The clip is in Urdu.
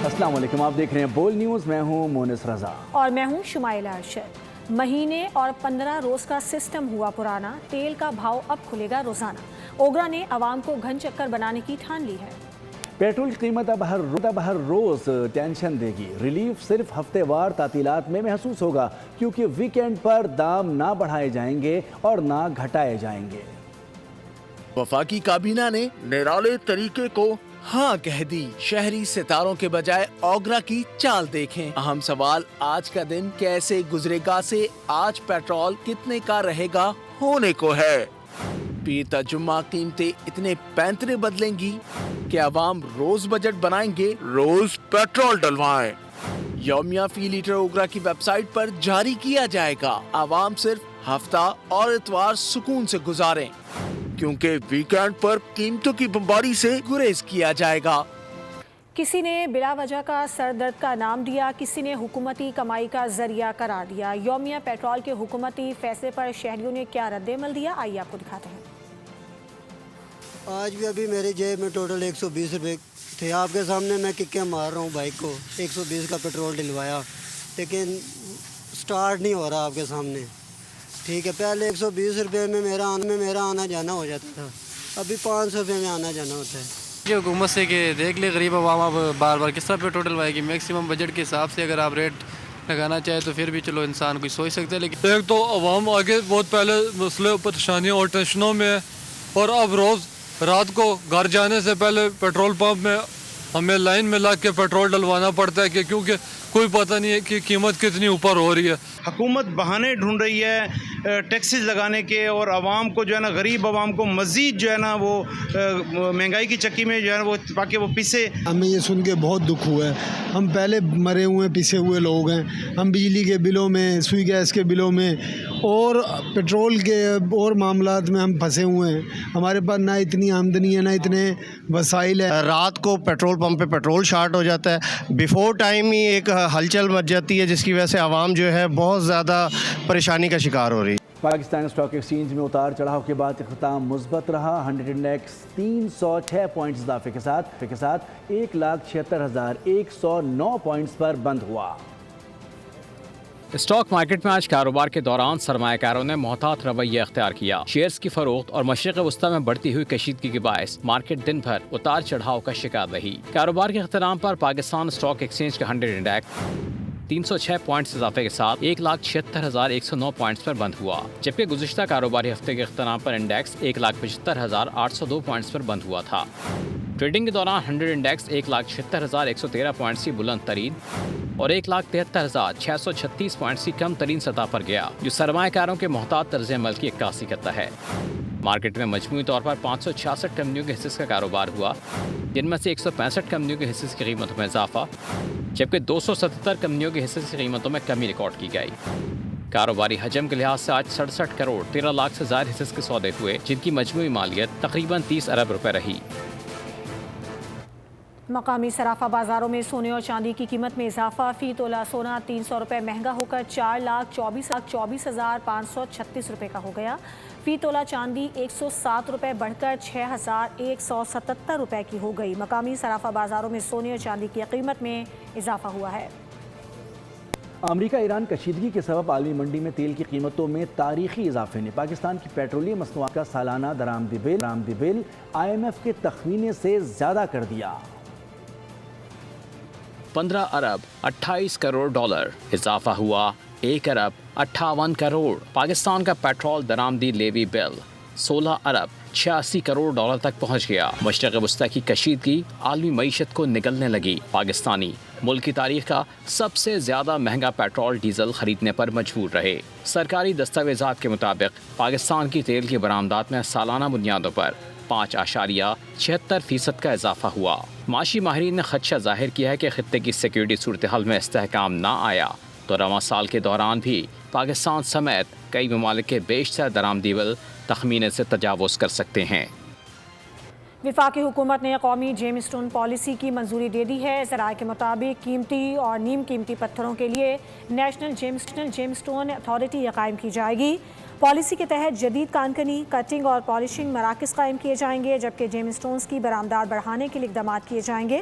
السلام علیکم، آپ دیکھ رہے ہیں بول نیوز، میں ہوں مونس رضا اور میں ہوں شمائلہ ارشد۔ مہینے اور 15 روز کا سسٹم ہوا پرانا، تیل کا بھاؤ اب کھلے گا روزانہ۔ اوگرا نے عوام کو گھن چکر بنانے کی ٹھان لی ہے۔ پیٹرول کی قیمت اب ہر روز ٹینشن دے گی۔ ریلیف صرف ہفتے وار تعطیلات میں محسوس ہوگا، کیونکہ ویکینڈ پر دام نہ بڑھائے جائیں گے اور نہ گھٹائے جائیں گے۔ وفاقی کابینہ نے نرالے طریقے کو ہاں کہہ دی۔ شہری ستاروں کے بجائے اوگرا کی چال دیکھیں۔ اہم سوال آج کا دن کیسے گزرے گا سے آج پیٹرول کتنے کا رہے گا ہونے کو ہے۔ پیر تا جمعہ قیمتیں اتنے پینترے بدلیں گی کہ عوام روز بجٹ بنائیں گے، روز پیٹرول ڈلوائیں۔ یومیہ فی لیٹر اوگرا کی ویب سائٹ پر جاری کیا جائے گا۔ عوام صرف ہفتہ اور اتوار سکون سے گزاریں، کیونکہ ویکینڈ پر قیمتوں کی بمباری سے گریز کیا جائے گا۔ کسی نے بلا وجہ کا سر درد کا نام دیا، کسی نے حکومتی کمائی کا ذریعہ قرار دیا۔ یومیہ پیٹرول کے حکومتی فیصلے پر شہریوں نے کیا رد عمل دیا، آئیے آپ کو دکھاتے ہیں۔ آج بھی ابھی میری جیب میں ٹوٹل 120 روپے تھے۔ آپ کے سامنے میں ککیں مار رہا ہوں بائک کو، 120 کا پیٹرول ڈلوایا، لیکن سٹارٹ نہیں ہو رہا آپ کے سامنے۔ ٹھیک ہے، پہلے 120 روپے میں میرا آنا جانا ہو جاتا تھا، ابھی 500 روپے میں آنا جانا ہوتا ہے۔ یہ حکومت سے کہ دیکھ لے غریب عوام اب بار بار کس طرح پیٹرول ڈلوائے گی۔ میکسیمم بجٹ کے حساب سے اگر آپ ریٹ لگانا چاہے تو پھر بھی چلو انسان کوئی سوچ سکتے ہیں، لیکن ایک تو عوام آگے بہت پہلے مسئلے پریشانیوں اور ٹینشنوں میں ہے، اور اب روز رات کو گھر جانے سے پہلے پیٹرول پمپ میں ہمیں لائن میں لگ کے پیٹرول ڈلوانا پڑتا ہے، کہ کیونکہ کوئی پتہ نہیں ہے کہ قیمت کتنی اوپر ہو رہی ہے۔ حکومت بہانے ڈھونڈ رہی ہے ٹیکسز لگانے کے، اور عوام کو جو ہے نا، غریب عوام کو مزید جو ہے نا وہ مہنگائی کی چکی میں جو ہے نا وہ تاکہ وہ پیسے۔ ہمیں یہ سن کے بہت دکھ ہوا ہے، ہم پہلے مرے ہوئے پیسے ہوئے لوگ ہیں، ہم بجلی کے بلوں میں، سوئی گیس کے بلوں میں اور پیٹرول کے اور معاملات میں ہم پھنسے ہوئے ہیں۔ ہمارے پاس نہ اتنی آمدنی ہے، نہ اتنے وسائل ہے۔ رات کو پیٹرول پمپ پہ پیٹرول شارٹ ہو جاتا ہے، بیفور ٹائم ہی ایک ہلچل مچ جاتی ہے، جس کی وجہ سے عوام جو ہے بہت زیادہ پریشانی کا شکار ہو رہی ہے۔ پاکستان اسٹاک ایکسچینج میں اتار چڑھاؤ کے بعد اختتام مثبت رہا۔ 100 انڈیکس 306 پوائنٹس اضافے کے ساتھ 1,76,109 پوائنٹس پر بند ہوا۔ اسٹاک مارکیٹ میں آج کاروبار کے دوران سرمایہ کاروں نے محتاط رویہ اختیار کیا۔ شیئرز کی فروخت اور مشرق وسطی میں بڑھتی ہوئی کشیدگی کے باعث مارکیٹ دن بھر اتار چڑھاؤ کا شکار رہی۔ کاروبار کے اختتام پر پاکستان اسٹاک ایکسچینج کا 100 انڈیکس 306 پوائنٹس اضافے کے ساتھ 1,76,109 پوائنٹس پر بند ہوا، جبکہ گزشتہ کاروباری ہفتے کے اختتام پر انڈیکس 1,75,802 پوائنٹس پر بند ہوا تھا۔ ٹریڈنگ کے دوران 100 انڈیکس 1,76,113 پوائنٹس کی بلند ترین اور 1,73,636 پوائنٹس کی کم ترین سطح پر گیا، جو سرمایہ کاروں کے محتاط طرز عمل کی عکاسی کرتا ہے۔ مارکیٹ میں مجموعی طور پر 566 کمپنیوں کے حصص کا کاروبار ہوا، جن میں سے 165 کمپنیوں کے حصص کی قیمتوں میں اضافہ، جبکہ 277 کمپنیوں کے حصص کی قیمتوں میں کمی ریکارڈ کی گئی۔ کاروباری حجم کے لحاظ سے آج 67 کروڑ 13 لاکھ سے زائد حصص کے سودے ہوئے، جن کی مجموعی مالیت تقریباً 30 ارب روپے رہی۔ مقامی صرافہ بازاروں میں سونے اور چاندی کی قیمت میں اضافہ، فی تولہ سونا 300 روپے مہنگا ہو کر 4,24,536 روپے کا ہو گیا۔ فی تولہ چاندی 107 روپے بڑھ کر 6,177 روپے کی ہو گئی۔ مقامی صرافہ بازاروں میں سونے اور چاندی کی قیمت میں اضافہ ہوا ہے۔ امریکہ ایران کشیدگی کے سبب عالمی منڈی میں تیل کی قیمتوں میں تاریخی اضافے نے پاکستان کی پیٹرولیم مصنوعات کا سالانہ درآمدی بل IMF کے تخمینے سے زیادہ کر دیا۔ 15 ارب 28 کروڑ ڈالر اضافہ ہوا، 1 ارب 58 کروڑ۔ پاکستان کا پیٹرول درآمدی لیوی بل 16 ارب 86 کروڑ ڈالر تک پہنچ گیا۔ مشرق وسطی کی کشیدگی عالمی معیشت کو نگلنے لگی۔ پاکستانی ملک کی تاریخ کا سب سے زیادہ مہنگا پیٹرول ڈیزل خریدنے پر مجبور رہے۔ سرکاری دستاویزات کے مطابق پاکستان کی تیل کی برآمدات میں سالانہ بنیادوں پر 5.76% کا اضافہ ہوا۔ معاشی ماہرین نے خدشہ ظاہر کیا ہے کہ خطے کی سیکیورٹی صورتحال میں استحکام نہ آیا تو رواں سال کے دوران بھی پاکستان سمیت کئی ممالک کے بیشتر درآمدی بل تخمینے سے تجاوز کر سکتے ہیں۔ وفاقی حکومت نے قومی جیم اسٹون پالیسی کی منظوری دے دی ہے۔ ذرائع کے مطابق قیمتی اور نیم قیمتی پتھروں کے لیے نیشنل جیم اسٹون اتھارٹی قائم کی جائے گی۔ پالیسی کے تحت جدید کانکنی، کٹنگ اور پالشنگ مراکز قائم کیے جائیں گے، جبکہ جیم اسٹونز کی برآمدات بڑھانے کے لیے اقدامات کیے جائیں گے۔